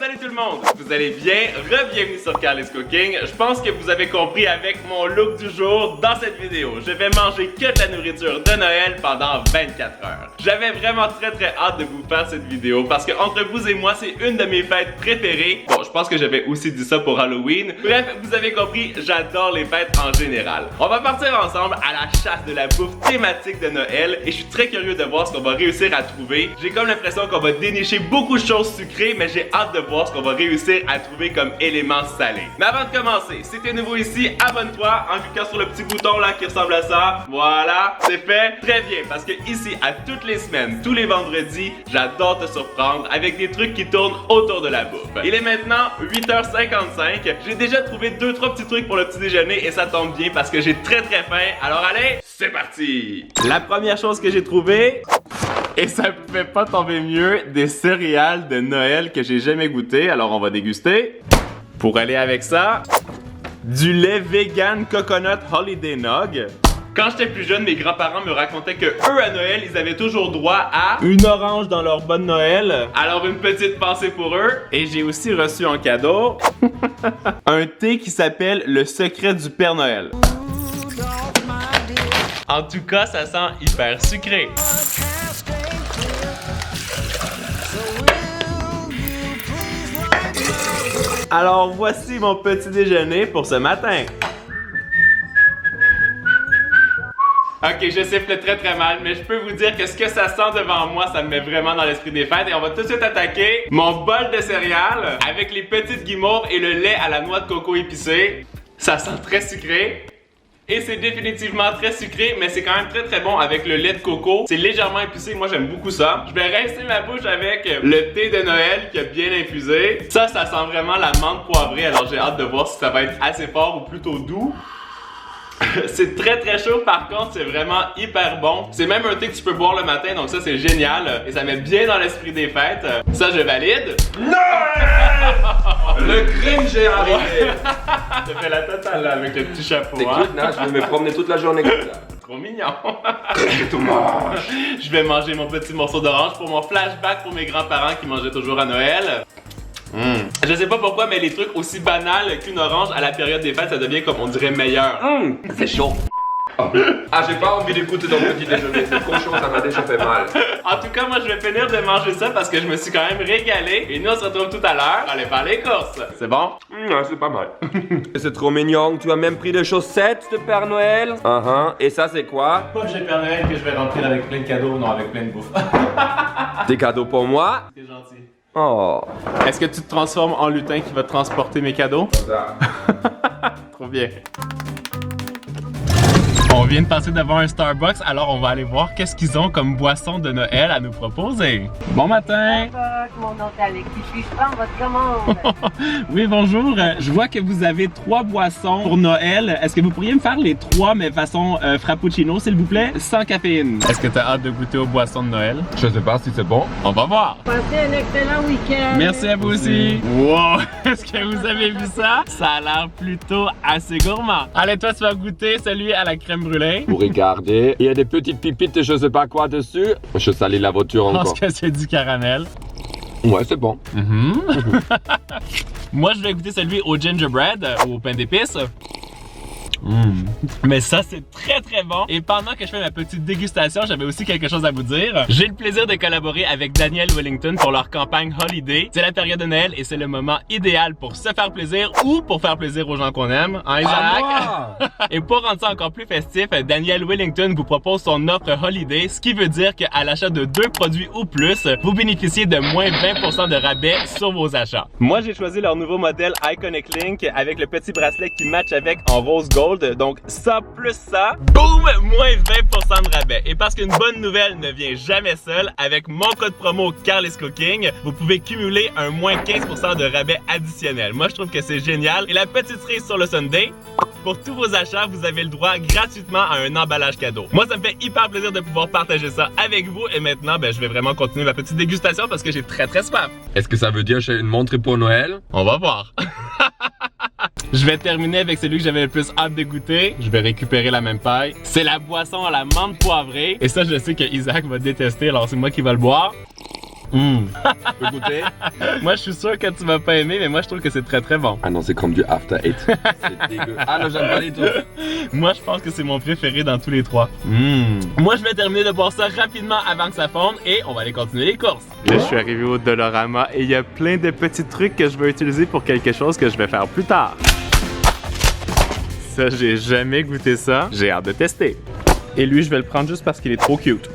Salut tout le monde! Vous allez bien? Re-bienvenue sur Carly's Cooking. Je pense que vous avez compris avec mon look du jour dans cette vidéo. Je vais manger que de la nourriture de Noël pendant 24 heures. J'avais vraiment très hâte de vous faire cette vidéo parce que entre vous et moi, c'est une de mes fêtes préférées. Bon, je pense que j'avais aussi dit ça pour Halloween. Bref, vous avez compris, j'adore les fêtes en général. On va partir ensemble à la chasse de la bouffe thématique de Noël et je suis très curieux de voir ce qu'on va réussir à trouver. J'ai comme l'impression qu'on va dénicher beaucoup de choses sucrées, mais j'ai hâte de voir ce qu'on va réussir à trouver comme éléments salés. Mais avant de commencer, si t'es nouveau ici, abonne-toi en cliquant sur le petit bouton là qui ressemble à ça. Voilà, c'est fait. Très bien, parce que ici, à toutes les semaines, tous les vendredis, j'adore te surprendre avec des trucs qui tournent autour de la bouffe. Il est maintenant 8h55. J'ai déjà trouvé 2-3 petits trucs pour le petit déjeuner et ça tombe bien parce que j'ai très faim. Alors allez, c'est parti! La première chose que j'ai trouvée, et ça pouvait pas tomber mieux, des céréales de Noël que j'ai jamais goûté. Alors on va déguster. Pour aller avec ça, du lait vegan coconut holiday nog. Quand j'étais plus jeune, mes grands-parents me racontaient que eux à Noël, ils avaient toujours droit à une orange dans leur bonne Noël. Alors une petite pensée pour eux. Et j'ai aussi reçu en cadeau un thé qui s'appelle le secret du Père Noël. En tout cas, ça sent hyper sucré. Alors voici mon petit déjeuner pour ce matin. Ok, je siffle très mal, mais je peux vous dire que ce que ça sent devant moi, ça me met vraiment dans l'esprit des fêtes. Et on va tout de suite attaquer mon bol de céréales avec les petites guimauves et le lait à la noix de coco épicée. Ça sent très sucré. Et c'est définitivement très sucré, mais c'est quand même très bon avec le lait de coco. C'est légèrement épicé, moi j'aime beaucoup ça. Je vais rincer ma bouche avec le thé de Noël qui a bien infusé. Ça sent vraiment la menthe poivrée, alors j'ai hâte de voir si ça va être assez fort ou plutôt doux. C'est très chaud, par contre c'est vraiment hyper bon. C'est même un thé que tu peux boire le matin, donc ça c'est génial. Et ça met bien dans l'esprit des fêtes. Ça je valide. Noël! Le crime j'ai arrivé. Ça fait la totale là avec le petit chapeau. Écoute, hein? Je vais me promener toute la journée comme ça. Trop mignon. C'est tout moche. Je vais manger mon petit morceau d'orange pour mon flashback pour mes grands-parents qui mangeaient toujours à Noël. Je sais pas pourquoi, mais les trucs aussi banals qu'une orange à la période des fêtes, ça devient comme on dirait meilleur. C'est chaud. Ah, j'ai pas envie d'écouter ton petit déjeuner, c'est cochon, ça m'a déjà fait mal. En tout cas, moi je vais finir de manger ça parce que je me suis quand même régalé. Et nous on se retrouve tout à l'heure pour aller faire les courses. C'est bon? Ouais, c'est pas mal. C'est trop mignon, tu as même pris des chaussettes de Père Noël. Et ça c'est quoi? Pas de Père Noël que je vais remplir avec plein de cadeaux, non avec plein de bouffe. Des cadeaux pour moi? C'est gentil. Oh. Est-ce que tu te transformes en lutin qui va transporter mes cadeaux? Trop bien. On vient de passer devant un Starbucks, alors on va aller voir qu'est-ce qu'ils ont comme boisson de Noël à nous proposer. Bon matin! Mon nom est Alexis, puis-je prendre votre commande? Oui, bonjour. Je vois que vous avez 3 boissons pour Noël. Est-ce que vous pourriez me faire les 3, mais façon frappuccino, s'il vous plaît, sans caféine? Est-ce que tu as hâte de goûter aux boissons de Noël? Je sais pas si c'est bon. On va voir. Passez un excellent week-end. Merci à vous aussi. Wow! Est-ce que vous avez vu ça? Ça a l'air plutôt assez gourmand. Allez, toi, tu vas goûter celui à la crème brûlée. Vous regardez, il y a des petites pipites, je sais pas quoi dessus. Je salis la voiture Je encore. pense que c'est du caramel. Ouais, c'est bon. Moi, je vais goûter celui au gingerbread, au pain d'épices. Mais ça c'est très bon. Et pendant que je fais ma petite dégustation, j'avais aussi quelque chose à vous dire. J'ai le plaisir de collaborer avec Daniel Wellington pour leur campagne Holiday. C'est la période de Noël et c'est le moment idéal pour se faire plaisir ou pour faire plaisir aux gens qu'on aime, hein Isaac? Et pour rendre ça encore plus festif, Daniel Wellington vous propose son offre Holiday, ce qui veut dire qu'à l'achat de 2 produits ou plus, vous bénéficiez de moins 20% de rabais sur vos achats. Moi j'ai choisi leur nouveau modèle Iconic Link avec le petit bracelet qui match avec en rose gold. Donc ça plus ça, boum, moins 20% de rabais. Et parce qu'une bonne nouvelle ne vient jamais seule, avec mon code promo Carly's Cooking, vous pouvez cumuler un moins 15% de rabais additionnel. Moi je trouve que c'est génial. Et la petite cerise sur le Sunday, pour tous vos achats, vous avez le droit gratuitement à un emballage cadeau. Moi ça me fait hyper plaisir de pouvoir partager ça avec vous. Et maintenant, je vais vraiment continuer ma petite dégustation parce que j'ai très soif. Est-ce que ça veut dire j'ai une montre pour Noël? On va voir. Je vais terminer avec celui que j'avais le plus hâte de goûter. Je vais récupérer la même paille. C'est la boisson à la menthe poivrée. Et ça, je sais que Isaac va détester, alors c'est moi qui vais le boire. Tu peux goûter? Moi, je suis sûr que tu vas pas aimer, mais moi, je trouve que c'est très très bon. Ah non, c'est comme du After Eight. C'est dégueu. Ah non, j'aime pas du tout. Moi, je pense que c'est mon préféré dans tous les trois. Moi, je vais terminer de boire ça rapidement avant que ça fonde et on va aller continuer les courses. Là, je suis arrivé au Dollarama et il y a plein de petits trucs que je vais utiliser pour quelque chose que je vais faire plus tard. Ça, j'ai jamais goûté ça. J'ai hâte de tester. Et lui, je vais le prendre juste parce qu'il est trop cute.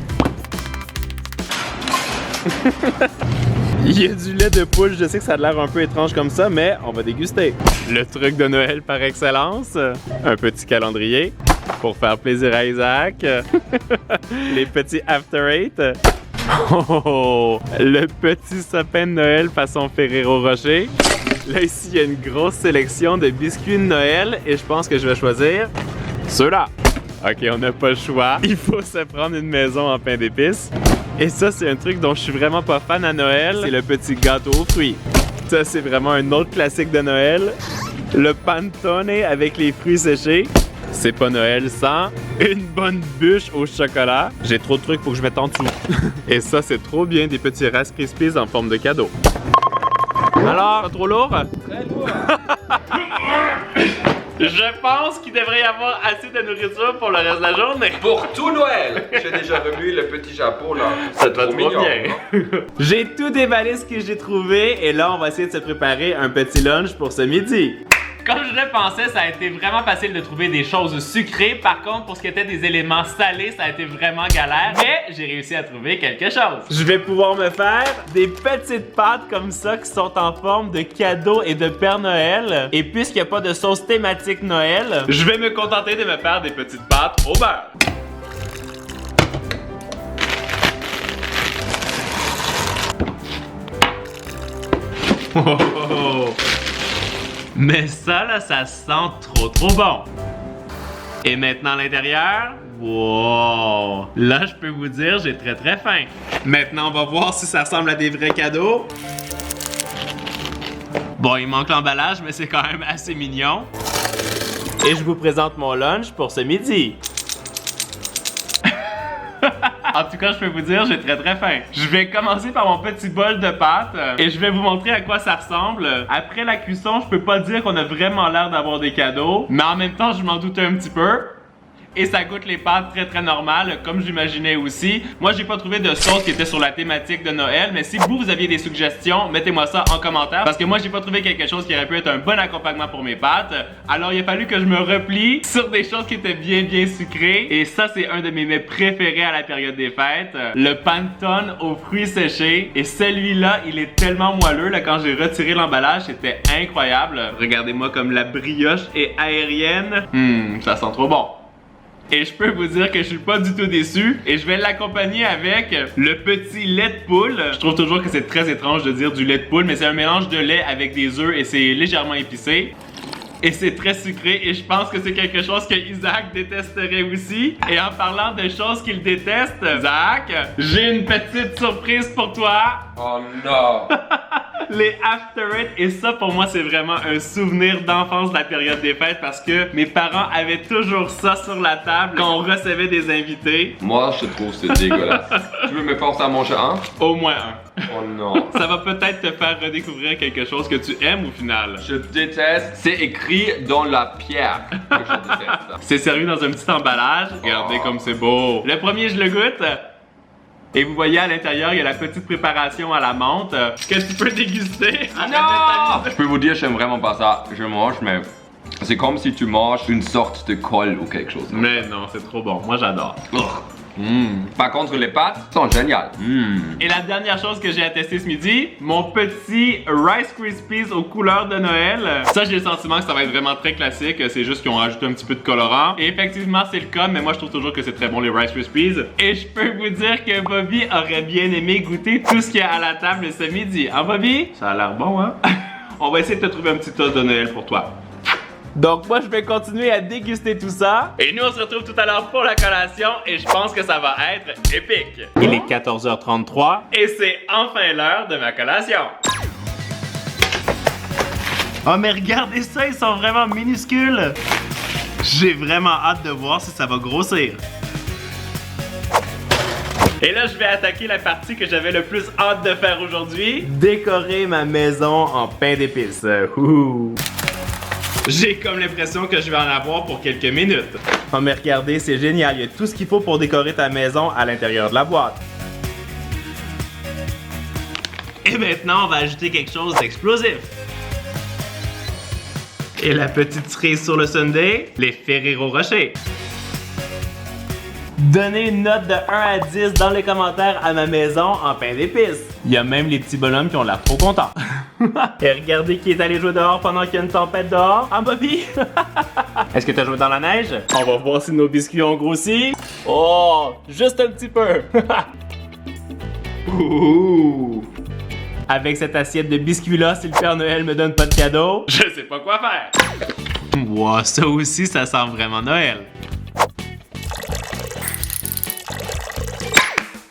Il y a du lait de poule, je sais que ça a l'air un peu étrange comme ça, mais on va déguster. Le truc de Noël par excellence, un petit calendrier pour faire plaisir à Isaac. Les petits After Eight. Oh, le petit sapin de Noël façon Ferrero Rocher. Là, ici, il y a une grosse sélection de biscuits de Noël et je pense que je vais choisir ceux-là. Ok, on n'a pas le choix. Il faut se prendre une maison en pain d'épices. Et ça, c'est un truc dont je suis vraiment pas fan à Noël. C'est le petit gâteau aux fruits. Ça, c'est vraiment un autre classique de Noël. Le panettone avec les fruits séchés. C'est pas Noël sans une bonne bûche au chocolat. J'ai trop de trucs pour que je mette en dessous. Et ça, c'est trop bien, des petits Rice Krispies en forme de cadeau. Alors, pas trop lourd? Très lourd. Je pense qu'il devrait y avoir assez de nourriture pour le reste de la journée. Pour tout Noël. J'ai déjà revu le petit chapeau là. Ça te va trop mignon, bien. J'ai tout déballé ce que j'ai trouvé et là, on va essayer de se préparer un petit lunch pour ce midi. Comme je le pensais, ça a été vraiment facile de trouver des choses sucrées. Par contre, pour ce qui était des éléments salés, ça a été vraiment galère. Mais j'ai réussi à trouver quelque chose. Je vais pouvoir me faire des petites pâtes comme ça qui sont en forme de cadeaux et de Père Noël. Et puisqu'il n'y a pas de sauce thématique Noël, je vais me contenter de me faire des petites pâtes au beurre. Oh. Mais ça, là, ça sent trop bon. Et maintenant, l'intérieur, wow! Là, je peux vous dire, j'ai très faim. Maintenant, on va voir si ça ressemble à des vrais cadeaux. Bon, il manque l'emballage, mais c'est quand même assez mignon. Et je vous présente mon lunch pour ce midi. En tout cas, je peux vous dire, j'ai très faim. Je vais commencer par mon petit bol de pâtes et je vais vous montrer à quoi ça ressemble. Après la cuisson, je peux pas dire qu'on a vraiment l'air d'avoir des cadeaux, mais en même temps, je m'en doutais un petit peu. Et ça goûte les pâtes très normales, comme j'imaginais aussi. Moi, j'ai pas trouvé de sauce qui était sur la thématique de Noël, mais si vous aviez des suggestions, mettez-moi ça en commentaire. Parce que moi, j'ai pas trouvé quelque chose qui aurait pu être un bon accompagnement pour mes pâtes. Alors, il a fallu que je me replie sur des choses qui étaient bien sucrées. Et ça, c'est un de mes mets préférés à la période des fêtes. Le panettone aux fruits séchés. Et celui-là, il est tellement moelleux. Là, quand j'ai retiré l'emballage, c'était incroyable. Regardez-moi comme la brioche est aérienne. Ça sent trop bon. Et je peux vous dire que je suis pas du tout déçu. Et je vais l'accompagner avec le petit lait de poule. Je trouve toujours que c'est très étrange de dire du lait de poule, mais c'est un mélange de lait avec des œufs et c'est légèrement épicé. Et c'est très sucré et je pense que c'est quelque chose que Isaac détesterait aussi. Et en parlant de choses qu'il déteste, Isaac, j'ai une petite surprise pour toi. Oh non. Les After Eight, et ça pour moi c'est vraiment un souvenir d'enfance de la période des fêtes parce que mes parents avaient toujours ça sur la table quand on recevait des invités. Moi, je trouve que c'est dégueulasse. Tu veux me forcer à manger un? Au moins un. Oh non. Ça va peut-être te faire redécouvrir quelque chose que tu aimes au final. Je déteste. C'est écrit dans la pierre que je déteste ça. C'est servi dans un petit emballage. Regardez comme c'est beau. Le premier, je le goûte. Et vous voyez à l'intérieur, il y a la petite préparation à la menthe que tu peux déguster. Non! Je peux vous dire, j'aime vraiment pas ça. Je mange, mais c'est comme si tu manges une sorte de colle ou quelque chose. Mais non, c'est trop bon. Moi, j'adore. Par contre, les pâtes sont géniales. Et la dernière chose que j'ai à tester ce midi, mon petit Rice Krispies aux couleurs de Noël. Ça, j'ai le sentiment que ça va être vraiment très classique. C'est juste qu'ils ont ajouté un petit peu de colorant. Et effectivement, c'est le cas, mais moi, je trouve toujours que c'est très bon, les Rice Krispies. Et je peux vous dire que Bobby aurait bien aimé goûter tout ce qu'il y a à la table ce midi. Hein, Bobby? Ça a l'air bon, hein? On va essayer de te trouver un petit toast de Noël pour toi. Donc moi je vais continuer à déguster tout ça. Et nous on se retrouve tout à l'heure pour la collation et je pense que ça va être épique. Il est 14h33 et c'est enfin l'heure de ma collation. Oh mais regardez ça, ils sont vraiment minuscules. J'ai vraiment hâte de voir si ça va grossir. Et là, je vais attaquer la partie que j'avais le plus hâte de faire aujourd'hui. Décorer ma maison en pain d'épices. Ouh. J'ai comme l'impression que je vais en avoir pour quelques minutes. Oh mais regardez, c'est génial, il y a tout ce qu'il faut pour décorer ta maison à l'intérieur de la boîte. Et maintenant, on va ajouter quelque chose d'explosif. Et la petite cerise sur le sundae, les Ferrero Rocher. Donnez une note de 1 à 10 dans les commentaires à ma maison en pain d'épices. Il y a même les petits bonhommes qui ont l'air trop contents. Et regardez qui est allé jouer dehors pendant qu'il y a une tempête dehors. Hein, Bobby? Est-ce que tu as joué dans la neige? On va voir si nos biscuits ont grossi. Oh, juste un petit peu. Ouh. Avec cette assiette de biscuits-là, si le Père Noël me donne pas de cadeau, je sais pas quoi faire. Wow, ça aussi, ça sent vraiment Noël.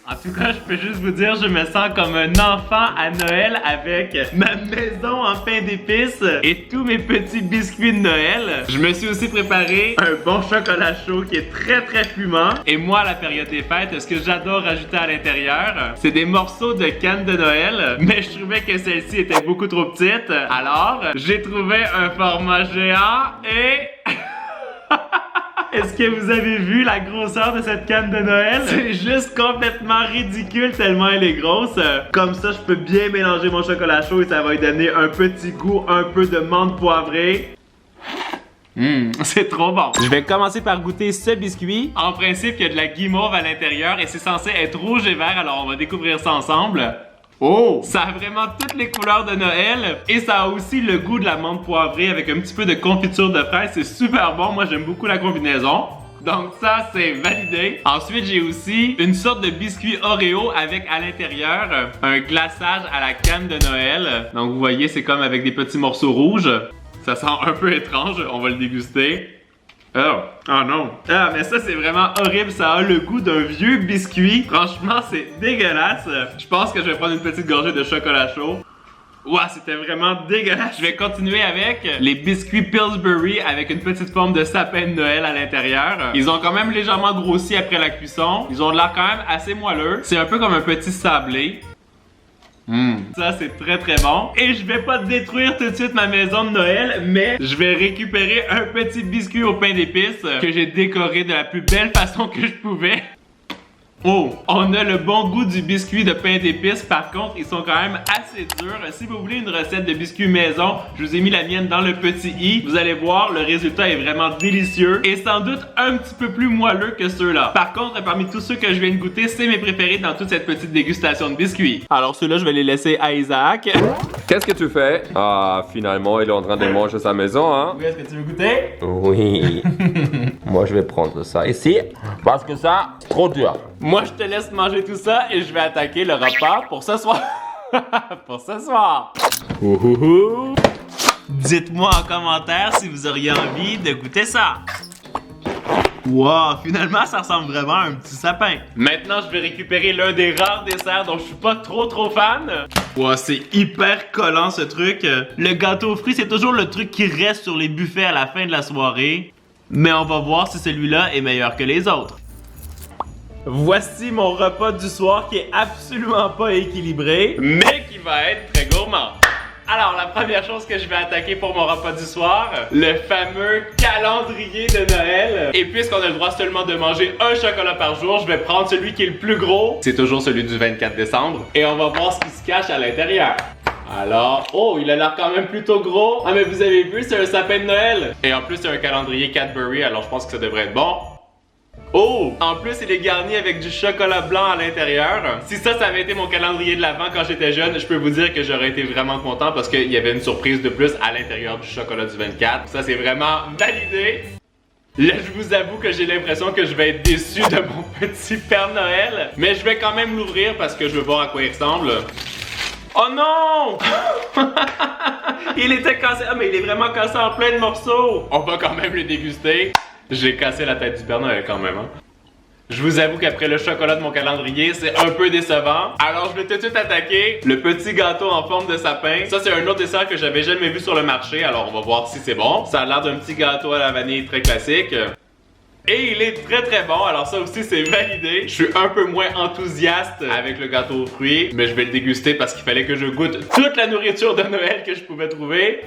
En tout cas, je peux juste vous dire, je me sens comme un enfant à Noël avec ma maison en pain d'épices et tous mes petits biscuits de Noël. Je me suis aussi préparé un bon chocolat chaud qui est très fumant. Et moi, à la période des fêtes, ce que j'adore rajouter à l'intérieur, c'est des morceaux de canne de Noël. Mais je trouvais que celle-ci était beaucoup trop petite. Alors, j'ai trouvé un format géant et... Est-ce que vous avez vu la grosseur de cette canne de Noël? C'est juste complètement ridicule tellement elle est grosse. Comme ça, je peux bien mélanger mon chocolat chaud et ça va lui donner un petit goût, un peu de menthe poivrée. C'est trop bon. Je vais commencer par goûter ce biscuit. En principe, il y a de la guimauve à l'intérieur et c'est censé être rouge et vert, alors on va découvrir ça ensemble. Oh! Ça a vraiment toutes les couleurs de Noël et ça a aussi le goût de la menthe poivrée avec un petit peu de confiture de fraise. C'est super bon, moi j'aime beaucoup la combinaison. Donc ça, c'est validé. Ensuite, j'ai aussi une sorte de biscuit Oreo avec à l'intérieur un glaçage à la canne de Noël. Donc vous voyez, c'est comme avec des petits morceaux rouges. Ça sent un peu étrange, on va le déguster. Oh non. Ah, mais ça c'est vraiment horrible, ça a le goût d'un vieux biscuit. Franchement, c'est dégueulasse. Je pense que je vais prendre une petite gorgée de chocolat chaud. Ouah, c'était vraiment dégueulasse. Je vais continuer avec les biscuits Pillsbury avec une petite forme de sapin de Noël à l'intérieur. Ils ont quand même légèrement grossi après la cuisson. Ils ont de l'air quand même assez moelleux. C'est un peu comme un petit sablé. Ça c'est très bon. Et je vais pas détruire tout de suite ma maison de Noël, mais je vais récupérer un petit biscuit au pain d'épices que j'ai décoré de la plus belle façon que je pouvais. Oh, on a le bon goût du biscuit de pain d'épices. Par contre, ils sont quand même assez durs. Si vous voulez une recette de biscuits maison, je vous ai mis la mienne dans le petit i. Vous allez voir, le résultat est vraiment délicieux et sans doute un petit peu plus moelleux que ceux-là. Par contre, parmi tous ceux que je viens de goûter, c'est mes préférés dans toute cette petite dégustation de biscuits. Alors ceux-là, je vais les laisser à Isaac. Qu'est-ce que tu fais? Ah, finalement, il est en train de manger sa maison, hein? Oui, est-ce que tu veux goûter? Oui. Moi, je vais prendre ça ici parce que ça, trop dur. Moi, je te laisse manger tout ça et je vais attaquer le repas pour ce soir. Pour ce soir. Dites-moi en commentaire si vous auriez envie de goûter ça. Wow, finalement, ça ressemble vraiment à un petit sapin. Maintenant, je vais récupérer l'un des rares desserts dont je suis pas trop fan. Wow, c'est hyper collant ce truc. Le gâteau aux fruits, c'est toujours le truc qui reste sur les buffets à la fin de la soirée. Mais on va voir si celui-là est meilleur que les autres. Voici mon repas du soir qui est absolument pas équilibré, mais qui va être très gourmand. Alors, la première chose que je vais attaquer pour mon repas du soir, le fameux calendrier de Noël. Et puisqu'on a le droit seulement de manger un chocolat par jour, je vais prendre celui qui est le plus gros. C'est toujours celui du 24 décembre. Et on va voir ce qui se cache à l'intérieur. Alors, oh, il a l'air quand même plutôt gros. Ah, mais vous avez vu, c'est un sapin de Noël. Et en plus, c'est un calendrier Cadbury, alors je pense que ça devrait être bon. Oh! En plus, il est garni avec du chocolat blanc à l'intérieur. Si ça avait été mon calendrier de l'Avent quand j'étais jeune, je peux vous dire que j'aurais été vraiment content parce qu'il y avait une surprise de plus à l'intérieur du chocolat du 24. Ça, c'est vraiment validé. Là, je vous avoue que j'ai l'impression que je vais être déçu de mon petit Père Noël. Mais je vais quand même l'ouvrir parce que je veux voir à quoi il ressemble. Oh non! Il était cassé. Ah, mais il est vraiment cassé en plein de morceaux. On va quand même le déguster. J'ai cassé la tête du Père Noël quand même, hein. Je vous avoue qu'après le chocolat de mon calendrier, c'est un peu décevant. Alors je vais tout de suite attaquer le petit gâteau en forme de sapin. Ça, c'est un autre dessert que j'avais jamais vu sur le marché, alors on va voir si c'est bon. Ça a l'air d'un petit gâteau à la vanille très classique. et il est très très bon. Alors ça aussi c'est validé. Je suis un peu moins enthousiaste avec le gâteau aux fruits, mais je vais le déguster parce qu'il fallait que je goûte toute la nourriture de Noël que je pouvais trouver.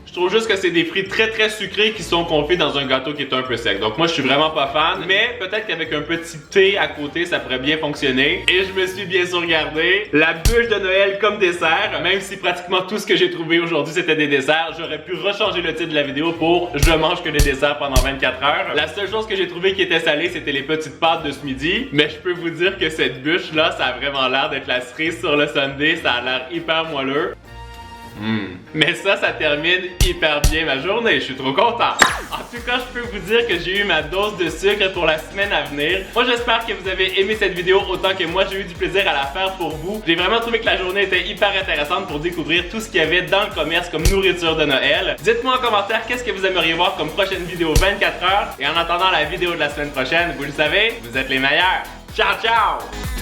Je trouve juste que c'est des fruits très très sucrés qui sont confiés dans un gâteau qui est un peu sec. Donc moi je suis vraiment pas fan, mais peut-être qu'avec un petit thé à côté ça pourrait bien fonctionner. Et je me suis bien sûr gardé la bûche de Noël comme dessert. Même si pratiquement tout ce que j'ai trouvé aujourd'hui c'était des desserts, j'aurais pu rechanger le titre de la vidéo pour je mange que des desserts pendant 24 heures. La seule chose que j'ai trouvé qui était salée c'était les petites pâtes de ce midi. Mais je peux vous dire que cette bûche là ça a vraiment l'air d'être la cerise sur le sundae. Ça a l'air hyper moelleux. Mais ça termine hyper bien ma journée, je suis trop content. En tout cas, je peux vous dire que j'ai eu ma dose de sucre pour la semaine à venir. Moi, j'espère que vous avez aimé cette vidéo autant que moi j'ai eu du plaisir à la faire pour vous. J'ai vraiment trouvé que la journée était hyper intéressante pour découvrir tout ce qu'il y avait dans le commerce comme nourriture de Noël. Dites-moi en commentaire qu'est-ce que vous aimeriez voir comme prochaine vidéo 24 heures. Et en attendant la vidéo de la semaine prochaine, vous le savez, vous êtes les meilleurs. Ciao, ciao!